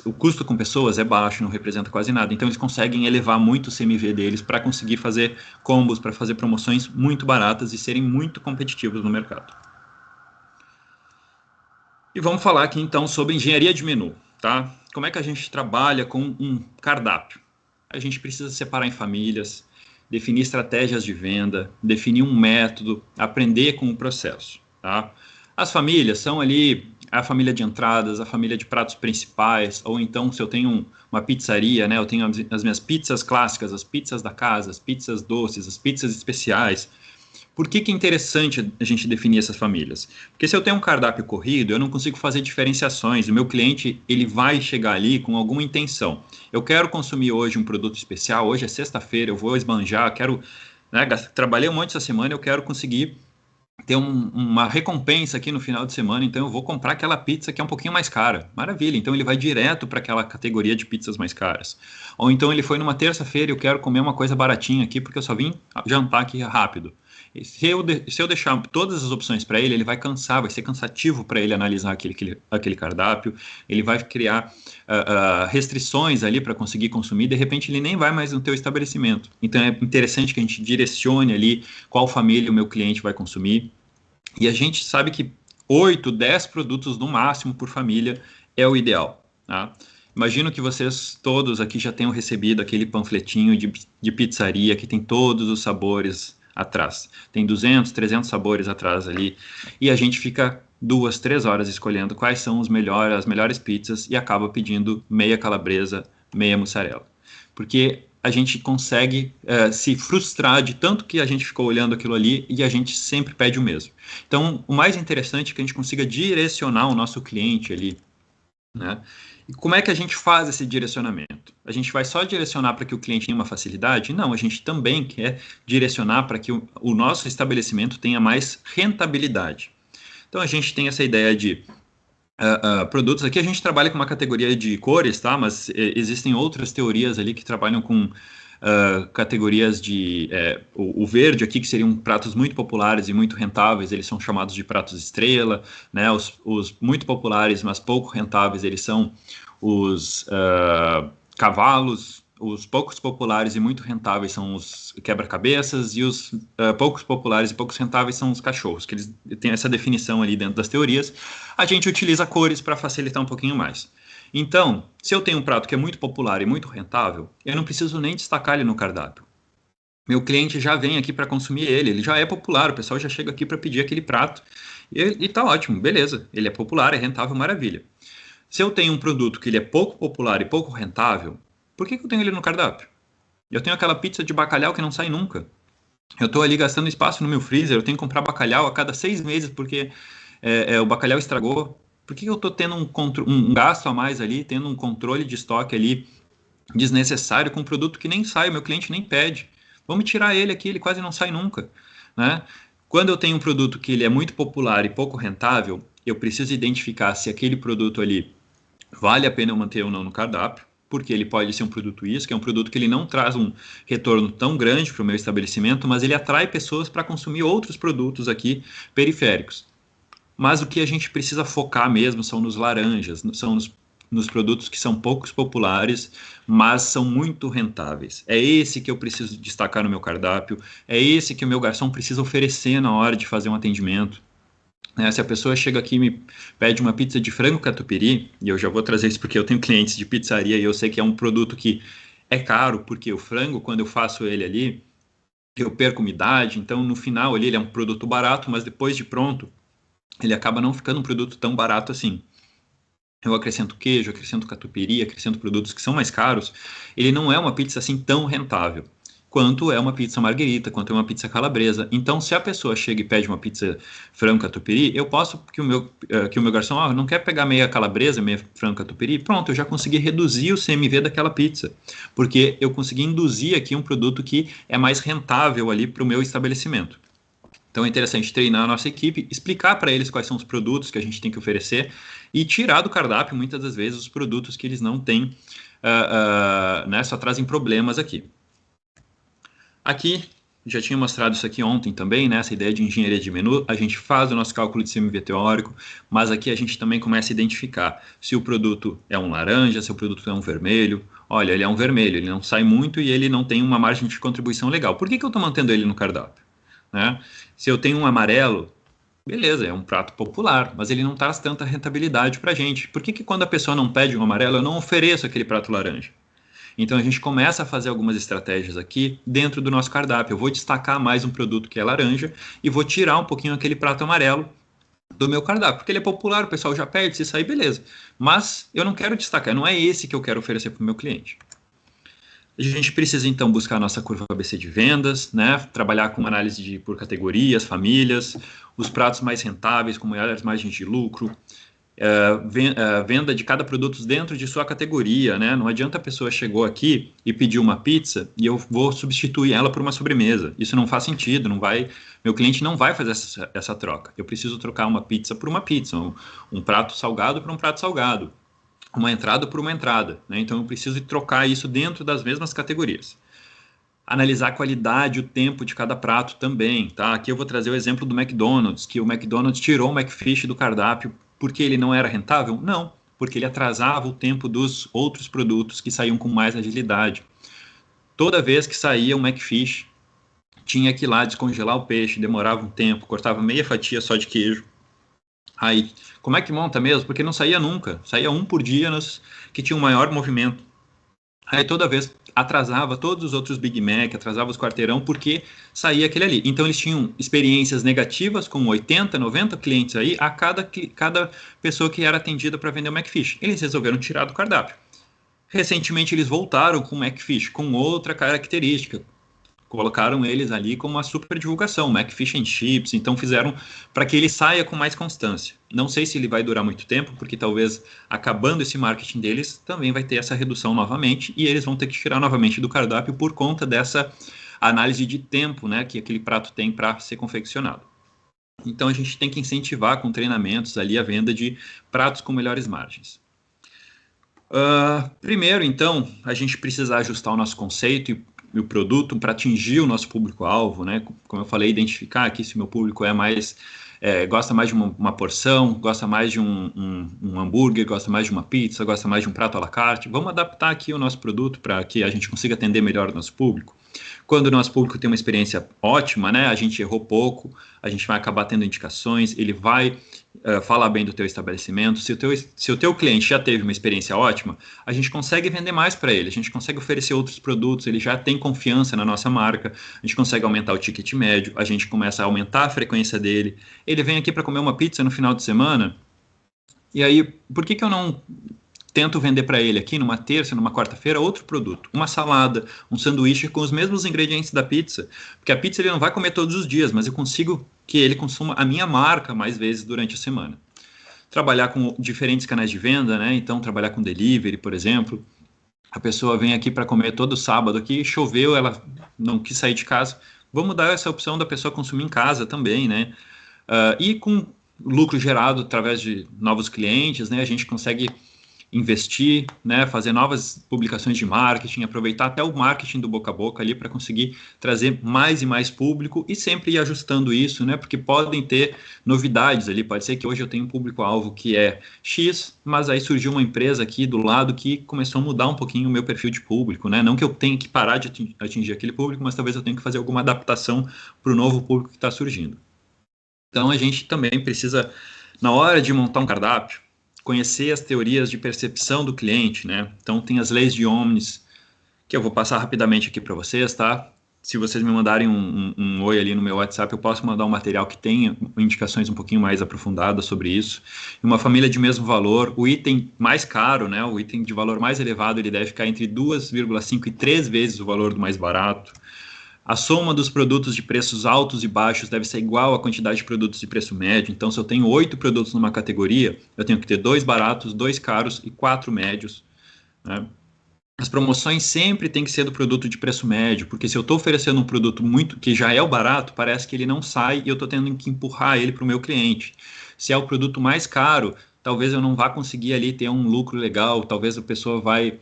O custo com pessoas é baixo, não representa quase nada. Então eles conseguem elevar muito o CMV deles para conseguir fazer combos, para fazer promoções muito baratas e serem muito competitivos no mercado. E vamos falar aqui então sobre engenharia de menu, tá? Como é que a gente trabalha com um cardápio? A gente precisa separar em famílias, definir estratégias de venda, definir um método, aprender com o processo, tá? As famílias são ali a família de entradas, a família de pratos principais, ou então se eu tenho uma pizzaria, né? Eu tenho as minhas pizzas clássicas, as pizzas da casa, as pizzas doces, as pizzas especiais. Por que é interessante a gente definir essas famílias? Porque se eu tenho um cardápio corrido, eu não consigo fazer diferenciações. O meu cliente ele vai chegar ali com alguma intenção. Eu quero consumir hoje um produto especial, hoje é sexta-feira, eu vou esbanjar, quero, né, trabalhei um monte essa semana, eu quero conseguir ter uma recompensa aqui no final de semana, então eu vou comprar aquela pizza que é um pouquinho mais cara. Maravilha, então ele vai direto para aquela categoria de pizzas mais caras. Ou então ele foi numa terça-feira e eu quero comer uma coisa baratinha aqui porque eu só vim jantar aqui rápido. E se eu deixar todas as opções para ele, ele vai cansar, vai ser cansativo para ele analisar aquele cardápio, ele vai criar restrições ali para conseguir consumir, de repente ele nem vai mais no teu estabelecimento. Então é interessante que a gente direcione ali qual família o meu cliente vai consumir. E a gente sabe que 8, 10 produtos no máximo por família é o ideal, tá? Imagino que vocês todos aqui já tenham recebido aquele panfletinho de pizzaria que tem todos os sabores atrás. Tem 200, 300 sabores atrás ali. E a gente fica 2, 3 horas escolhendo quais são as melhores pizzas e acaba pedindo meia calabresa, meia mussarela. Porque a gente consegue se frustrar de tanto que a gente ficou olhando aquilo ali e a gente sempre pede o mesmo. Então, o mais interessante é que a gente consiga direcionar o nosso cliente ali, né? E como é que a gente faz esse direcionamento? A gente vai só direcionar para que o cliente tenha uma facilidade? Não, a gente também quer direcionar para que o nosso estabelecimento tenha mais rentabilidade. Então, a gente tem essa ideia de produtos. Aqui a gente trabalha com uma categoria de cores, tá? Mas existem outras teorias ali que trabalham com categorias de... o verde aqui, que seriam pratos muito populares e muito rentáveis, eles são chamados de pratos estrela, né? Os muito populares, mas pouco rentáveis, eles são os cavalos. Os poucos populares e muito rentáveis são os quebra-cabeças, e os poucos populares e poucos rentáveis são os cachorros, que eles têm essa definição ali dentro das teorias. A gente utiliza cores para facilitar um pouquinho mais. Então, se eu tenho um prato que é muito popular e muito rentável, eu não preciso nem destacar ele no cardápio. Meu cliente já vem aqui para consumir ele já é popular, o pessoal já chega aqui para pedir aquele prato, e tá ótimo, beleza, ele é popular, é rentável, maravilha. Se eu tenho um produto que ele é pouco popular e pouco rentável, por que eu tenho ele no cardápio? Eu tenho aquela pizza de bacalhau que não sai nunca. Eu estou ali gastando espaço no meu freezer, eu tenho que comprar bacalhau a cada 6 meses porque o bacalhau estragou. Por que eu estou tendo um gasto a mais ali, tendo um controle de estoque ali desnecessário com um produto que nem sai, o meu cliente nem pede? Vamos tirar ele aqui, ele quase não sai nunca, né? Quando eu tenho um produto que ele é muito popular e pouco rentável, eu preciso identificar se aquele produto ali vale a pena eu manter ou não no cardápio, porque ele pode ser um produto isso, que é um produto que ele não traz um retorno tão grande para o meu estabelecimento, mas ele atrai pessoas para consumir outros produtos aqui periféricos. Mas o que a gente precisa focar mesmo são nos laranjas, são nos produtos que são poucos populares, mas são muito rentáveis. É esse que eu preciso destacar no meu cardápio, é esse que o meu garçom precisa oferecer na hora de fazer um atendimento. Se a pessoa chega aqui e me pede uma pizza de frango catupiry, e eu já vou trazer isso porque eu tenho clientes de pizzaria e eu sei que é um produto que é caro, porque o frango, quando eu faço ele ali, eu perco umidade, então no final ali ele é um produto barato, mas depois de pronto, ele acaba não ficando um produto tão barato assim. Eu acrescento queijo, acrescento catupiry, acrescento produtos que são mais caros, ele não é uma pizza assim tão rentável quanto é uma pizza marguerita, quanto é uma pizza calabresa. Então, se a pessoa chega e pede uma pizza frango catupiry, eu posso que o meu garçom não quer pegar meia calabresa, meia frango catupiry, pronto, eu já consegui reduzir o CMV daquela pizza, porque eu consegui induzir aqui um produto que é mais rentável ali para o meu estabelecimento. Então é interessante treinar a nossa equipe, explicar para eles quais são os produtos que a gente tem que oferecer e tirar do cardápio, muitas das vezes, os produtos que eles não têm, né, só trazem problemas aqui. Aqui, já tinha mostrado isso aqui ontem também, né, essa ideia de engenharia de menu, a gente faz o nosso cálculo de CMV teórico, mas aqui a gente também começa a identificar se o produto é um laranja, se o produto é um vermelho. Olha, ele é um vermelho, ele não sai muito e ele não tem uma margem de contribuição legal. Por que eu estou mantendo ele no cardápio? Né? Se eu tenho um amarelo, beleza, é um prato popular, mas ele não traz tanta rentabilidade para a gente. Por que quando a pessoa não pede um amarelo, eu não ofereço aquele prato laranja? Então a gente começa a fazer algumas estratégias aqui dentro do nosso cardápio. Eu vou destacar mais um produto que é laranja e vou tirar um pouquinho aquele prato amarelo do meu cardápio, porque ele é popular, o pessoal já pede, se sair, beleza. Mas eu não quero destacar, não é esse que eu quero oferecer para o meu cliente. A gente precisa, então, buscar a nossa curva ABC de vendas, né? Trabalhar com análise por categorias, famílias, os pratos mais rentáveis, com maiores margens de lucro, venda de cada produto dentro de sua categoria, né? Não adianta a pessoa chegou aqui e pediu uma pizza e eu vou substituir ela por uma sobremesa. Isso não faz sentido, não vai. Meu cliente não vai fazer essa troca. Eu preciso trocar uma pizza por uma pizza, um prato salgado por um prato salgado, uma entrada por uma entrada, né? Então eu preciso trocar isso dentro das mesmas categorias. Analisar a qualidade, o tempo de cada prato também, tá? Aqui eu vou trazer o exemplo do McDonald's, que o McDonald's tirou o McFish do cardápio porque ele não era rentável? Não, porque ele atrasava o tempo dos outros produtos que saíam com mais agilidade. Toda vez que saía um McFish, tinha que ir lá descongelar o peixe, demorava um tempo, cortava meia fatia só de queijo. Aí, como é que monta mesmo? Porque não saía nunca, saía um por dia que tinha um maior movimento. Aí toda vez atrasava todos os outros Big Mac, atrasava os quarteirão, porque saía aquele ali. Então eles tinham experiências negativas com 80, 90 clientes aí, a cada pessoa que era atendida para vender o McFish. Eles resolveram tirar do cardápio. Recentemente eles voltaram com o McFish, com outra característica. Colocaram eles ali como uma super divulgação, McFish and Chips, então fizeram para que ele saia com mais constância. Não sei se ele vai durar muito tempo, porque talvez acabando esse marketing deles, também vai ter essa redução novamente, e eles vão ter que tirar novamente do cardápio por conta dessa análise de tempo, né, que aquele prato tem para ser confeccionado. Então a gente tem que incentivar com treinamentos ali a venda de pratos com melhores margens. Primeiro, então, a gente precisa ajustar o nosso conceito e o produto para atingir o nosso público-alvo, né? Como eu falei, identificar aqui se o meu público gosta mais de uma porção, gosta mais de um hambúrguer, gosta mais de uma pizza, gosta mais de um prato à la carte. Vamos adaptar aqui o nosso produto para que a gente consiga atender melhor o nosso público. Quando o nosso público tem uma experiência ótima, né? A gente errou pouco, a gente vai acabar tendo indicações, ele vai falar bem do teu estabelecimento. Se o teu cliente já teve uma experiência ótima, a gente consegue vender mais para ele, a gente consegue oferecer outros produtos, ele já tem confiança na nossa marca, a gente consegue aumentar o ticket médio, a gente começa a aumentar a frequência dele. Ele vem aqui para comer uma pizza no final de semana, e aí, por que eu não tento vender para ele aqui numa terça, numa quarta-feira, outro produto, uma salada, um sanduíche com os mesmos ingredientes da pizza, porque a pizza ele não vai comer todos os dias, mas eu consigo que ele consuma a minha marca mais vezes durante a semana. Trabalhar com diferentes canais de venda, né? Então trabalhar com delivery, por exemplo. A pessoa vem aqui para comer todo sábado aqui, choveu, ela não quis sair de casa. Vamos dar essa opção da pessoa consumir em casa também, né? E com lucro gerado através de novos clientes, né? A gente consegue investir, né, fazer novas publicações de marketing, aproveitar até o marketing do boca a boca ali para conseguir trazer mais e mais público e sempre ir ajustando isso, né, porque podem ter novidades ali, pode ser que hoje eu tenha um público-alvo que é X, mas aí surgiu uma empresa aqui do lado que começou a mudar um pouquinho o meu perfil de público, né, não que eu tenha que parar de atingir aquele público, mas talvez eu tenha que fazer alguma adaptação para o novo público que está surgindo. Então a gente também precisa, na hora de montar um cardápio, conhecer as teorias de percepção do cliente, né? Então, tem as leis de Omnis, que eu vou passar rapidamente aqui para vocês, tá? Se vocês me mandarem um oi ali no meu WhatsApp, eu posso mandar um material que tenha indicações um pouquinho mais aprofundadas sobre isso. Uma família de mesmo valor, o item mais caro, né? O item de valor mais elevado, ele deve ficar entre 2,5 e 3 vezes o valor do mais barato. A soma dos produtos de preços altos e baixos deve ser igual à quantidade de produtos de preço médio. Então, se eu tenho 8 produtos numa categoria, eu tenho que ter 2 baratos, 2 caros e 4 médios, né? As promoções sempre tem que ser do produto de preço médio, porque se eu estou oferecendo um produto muito que já é o barato, parece que ele não sai e eu estou tendo que empurrar ele para o meu cliente. Se é o produto mais caro, talvez eu não vá conseguir ali ter um lucro legal, talvez a pessoa vai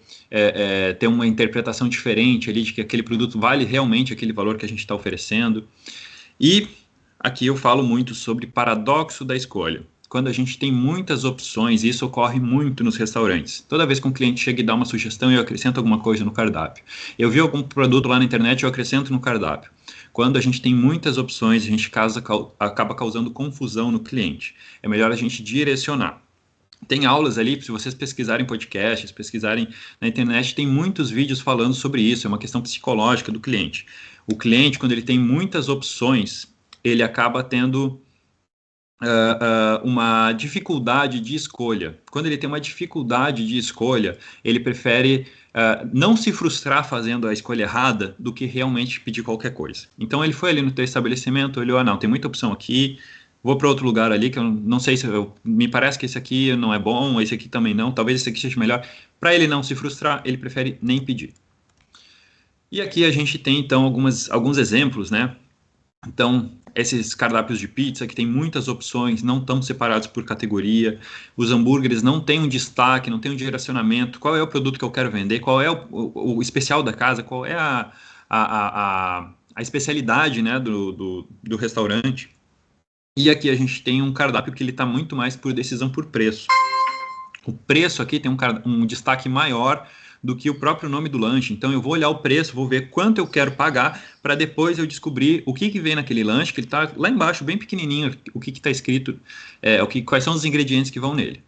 ter uma interpretação diferente ali de que aquele produto vale realmente aquele valor que a gente está oferecendo. E aqui eu falo muito sobre paradoxo da escolha. Quando a gente tem muitas opções, e isso ocorre muito nos restaurantes. Toda vez que um cliente chega e dá uma sugestão, eu acrescento alguma coisa no cardápio. Eu vi algum produto lá na internet, eu acrescento no cardápio. Quando a gente tem muitas opções, a gente acaba causando confusão no cliente. É melhor a gente direcionar. Tem aulas ali, se vocês pesquisarem podcasts, pesquisarem na internet, tem muitos vídeos falando sobre isso, é uma questão psicológica do cliente. O cliente, quando ele tem muitas opções, ele acaba tendo uma dificuldade de escolha. Quando ele tem uma dificuldade de escolha, ele prefere não se frustrar fazendo a escolha errada do que realmente pedir qualquer coisa. Então ele foi ali no teu estabelecimento, olhou, não, tem muita opção aqui, vou para outro lugar ali, que eu não sei se... me parece que esse aqui não é bom, esse aqui também não, talvez esse aqui seja melhor. Para ele não se frustrar, ele prefere nem pedir. E aqui a gente tem, então, alguns exemplos, né? Então, esses cardápios de pizza que tem muitas opções, não estão separados por categoria, os hambúrgueres não têm um destaque, não tem um direcionamento, qual é o produto que eu quero vender, qual é o especial da casa, qual é a especialidade, né, do restaurante. E aqui a gente tem um cardápio que ele está muito mais por decisão por preço. O preço aqui tem um destaque maior do que o próprio nome do lanche. Então eu vou olhar o preço, vou ver quanto eu quero pagar, para depois eu descobrir o que vem naquele lanche, que ele está lá embaixo, bem pequenininho, o que está escrito, quais são os ingredientes que vão nele.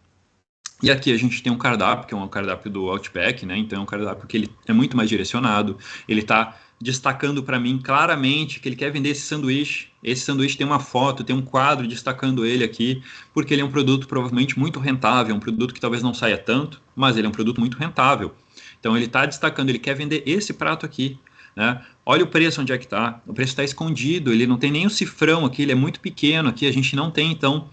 E aqui a gente tem um cardápio, que é um cardápio do Outback, né? Então é um cardápio que ele é muito mais direcionado, ele está destacando para mim claramente que ele quer vender esse sanduíche. Esse sanduíche tem uma foto, tem um quadro destacando ele aqui, porque ele é um produto provavelmente muito rentável, um produto que talvez não saia tanto, mas ele é um produto muito rentável. Então ele está destacando, ele quer vender esse prato aqui, né? Olha o preço onde é que está, o preço está escondido, ele não tem nem o cifrão aqui, ele é muito pequeno aqui, a gente não tem então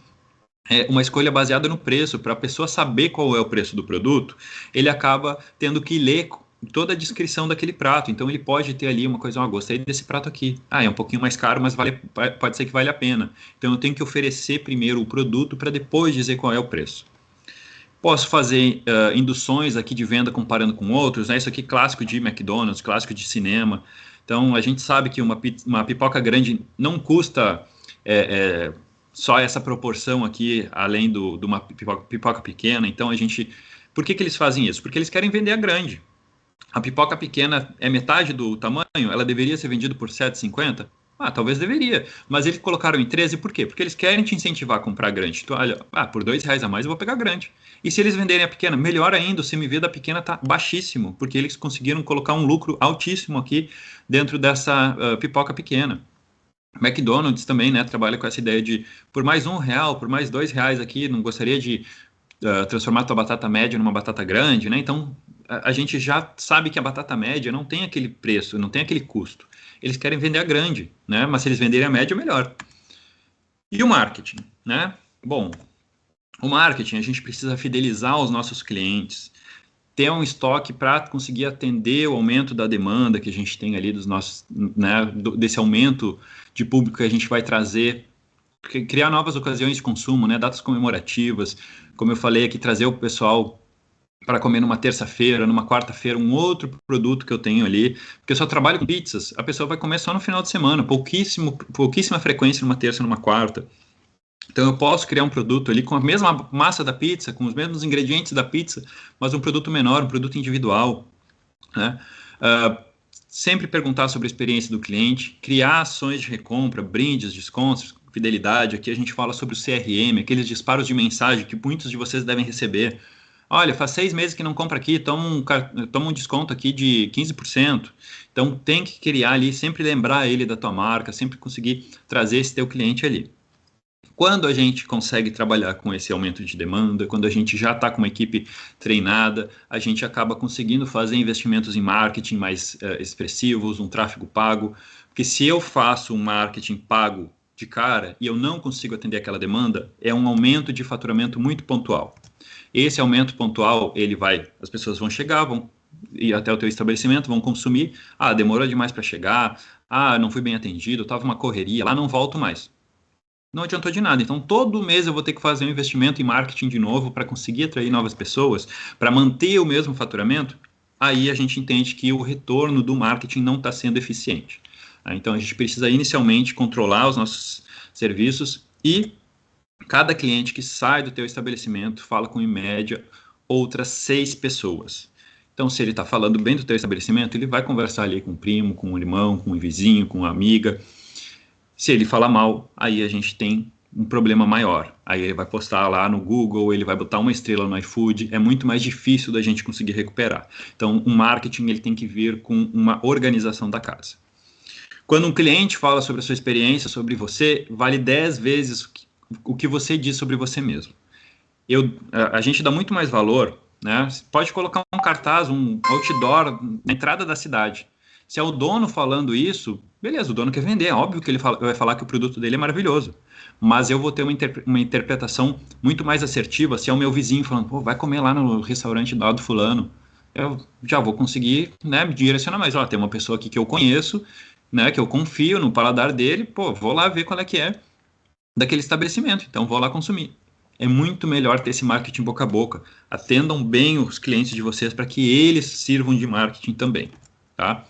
uma escolha baseada no preço. Para a pessoa saber qual é o preço do produto, ele acaba tendo que ler toda a descrição daquele prato. Então ele pode ter ali uma coisa, gostei desse prato aqui, é um pouquinho mais caro, mas pode ser que vale a pena. Então eu tenho que oferecer primeiro o produto para depois dizer qual é o preço. Posso fazer induções aqui de venda comparando com outros, né? Isso aqui clássico de McDonald's, clássico de cinema. Então a gente sabe que uma pipoca grande não custa só essa proporção aqui, além de uma pipoca pequena. Então por que eles fazem isso? Porque eles querem vender a grande. A pipoca pequena é metade do tamanho, ela deveria ser vendida por R$ 7,50? Talvez deveria, mas eles colocaram em 13, por quê? Porque eles querem te incentivar a comprar grande. Então, olha, por R$2 a mais eu vou pegar grande. E se eles venderem a pequena, melhor ainda, o CMV da pequena está baixíssimo, porque eles conseguiram colocar um lucro altíssimo aqui dentro dessa pipoca pequena. McDonald's também, né, trabalha com essa ideia de por mais R$1, por mais R$2 aqui, não gostaria de transformar a tua batata média numa batata grande, né? Então a gente já sabe que a batata média não tem aquele preço, não tem aquele custo. Eles querem vender a grande, né? Mas se eles venderem a média, melhor. E o marketing, né? Bom, o marketing, a gente precisa fidelizar os nossos clientes, ter um estoque para conseguir atender o aumento da demanda que a gente tem ali dos nossos, né, desse aumento de público que a gente vai trazer, criar novas ocasiões de consumo, né, datas comemorativas, como eu falei aqui, trazer o pessoal para comer numa terça-feira, numa quarta-feira, um outro produto que eu tenho ali, porque eu só trabalho com pizzas, a pessoa vai comer só no final de semana, pouquíssima frequência numa terça, numa quarta. Então eu posso criar um produto ali com a mesma massa da pizza, com os mesmos ingredientes da pizza, mas um produto menor, um produto individual, né? Sempre perguntar sobre a experiência do cliente, criar ações de recompra, brindes, descontos, fidelidade. Aqui a gente fala sobre o CRM, aqueles disparos de mensagem que muitos de vocês devem receber. Olha, faz 6 meses que não compra aqui, toma um desconto aqui de 15%. Então tem que criar ali, sempre lembrar ele da tua marca, sempre conseguir trazer esse teu cliente ali. Quando a gente consegue trabalhar com esse aumento de demanda, quando a gente já está com uma equipe treinada, a gente acaba conseguindo fazer investimentos em marketing mais expressivos, um tráfego pago, porque se eu faço um marketing pago de cara e eu não consigo atender aquela demanda, é um aumento de faturamento muito pontual. Esse aumento pontual, as pessoas vão chegar, vão ir até o teu estabelecimento, vão consumir, demorou demais para chegar, não fui bem atendido, estava uma correria, lá não volto mais. Não adiantou de nada. Então, todo mês eu vou ter que fazer um investimento em marketing de novo para conseguir atrair novas pessoas, para manter o mesmo faturamento. Aí a gente entende que o retorno do marketing não está sendo eficiente. Então, a gente precisa inicialmente controlar os nossos serviços e cada cliente que sai do teu estabelecimento fala com, em média, outras 6 pessoas. Então, se ele está falando bem do teu estabelecimento, ele vai conversar ali com o primo, com o irmão, com o vizinho, com a amiga. Se ele fala mal, aí a gente tem um problema maior. Aí ele vai postar lá no Google, ele vai botar uma estrela no iFood, é muito mais difícil da gente conseguir recuperar. Então, o marketing ele tem que vir com uma organização da casa. Quando um cliente fala sobre a sua experiência, sobre você, vale 10 vezes o que você diz sobre você mesmo. A gente dá muito mais valor, né? Pode colocar um cartaz, um outdoor na entrada da cidade. Se é o dono falando isso, beleza, o dono quer vender, é óbvio que ele vai falar que o produto dele é maravilhoso, mas eu vou ter uma interpretação muito mais assertiva se é o meu vizinho falando, pô, vai comer lá no restaurante do fulano, eu já vou conseguir, né, me direcionar mais, ó, tem uma pessoa aqui que eu conheço, né, que eu confio no paladar dele, pô, vou lá ver qual é que é daquele estabelecimento, então vou lá consumir. É muito melhor ter esse marketing boca a boca. Atendam bem os clientes de vocês para que eles sirvam de marketing também, tá?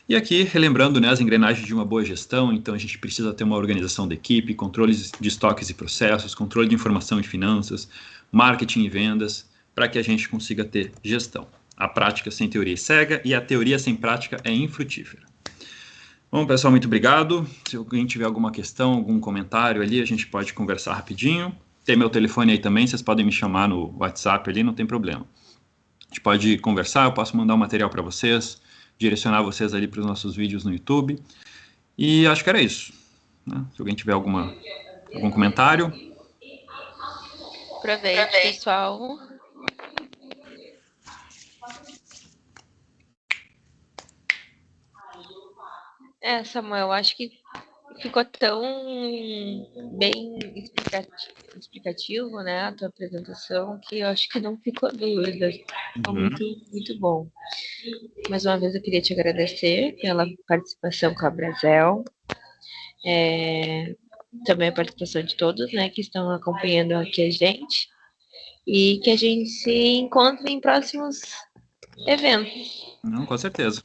E aqui, relembrando, né, as engrenagens de uma boa gestão, então a gente precisa ter uma organização da equipe, controles de estoques e processos, controle de informação e finanças, marketing e vendas, para que a gente consiga ter gestão. A prática sem teoria é cega e a teoria sem prática é infrutífera. Bom, pessoal, muito obrigado. Se alguém tiver alguma questão, algum comentário ali, a gente pode conversar rapidinho. Tem meu telefone aí também, vocês podem me chamar no WhatsApp ali, não tem problema. A gente pode conversar, eu posso mandar um material para vocês, direcionar vocês ali para os nossos vídeos no YouTube. E acho que era isso, né? Se alguém tiver algum comentário.
Aproveite, pessoal. Samuel, acho que ficou tão bem explicativo, né, a tua apresentação, que eu acho que não ficou dúvida. Ficou muito, muito bom. Mais uma vez eu queria te agradecer pela participação com a Brasel. Também a participação de todos, né, que estão acompanhando aqui a gente. E que a gente se encontre em próximos eventos.
Não, com certeza.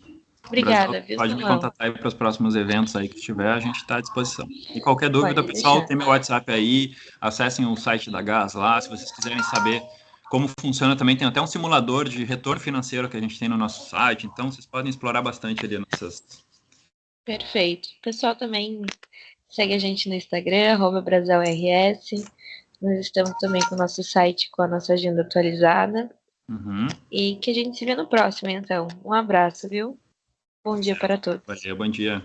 Obrigada, viu,
Pode me
Samuel?
contatar aí para os próximos eventos aí que tiver, a gente está à disposição. E qualquer dúvida,
Pode
pessoal,
deixar.
tem meu WhatsApp aí, acessem o site da Gás lá, se vocês quiserem saber como funciona também, tem até um simulador de retorno financeiro que a gente tem no nosso site, então vocês podem explorar bastante ali nossas...
Perfeito. O pessoal também segue a gente no Instagram, @BrasilRS. Nós estamos também com o nosso site, com a nossa agenda atualizada. E que a gente se vê no próximo, então. Um abraço, viu? Bom dia para todos.
Valeu, bom dia.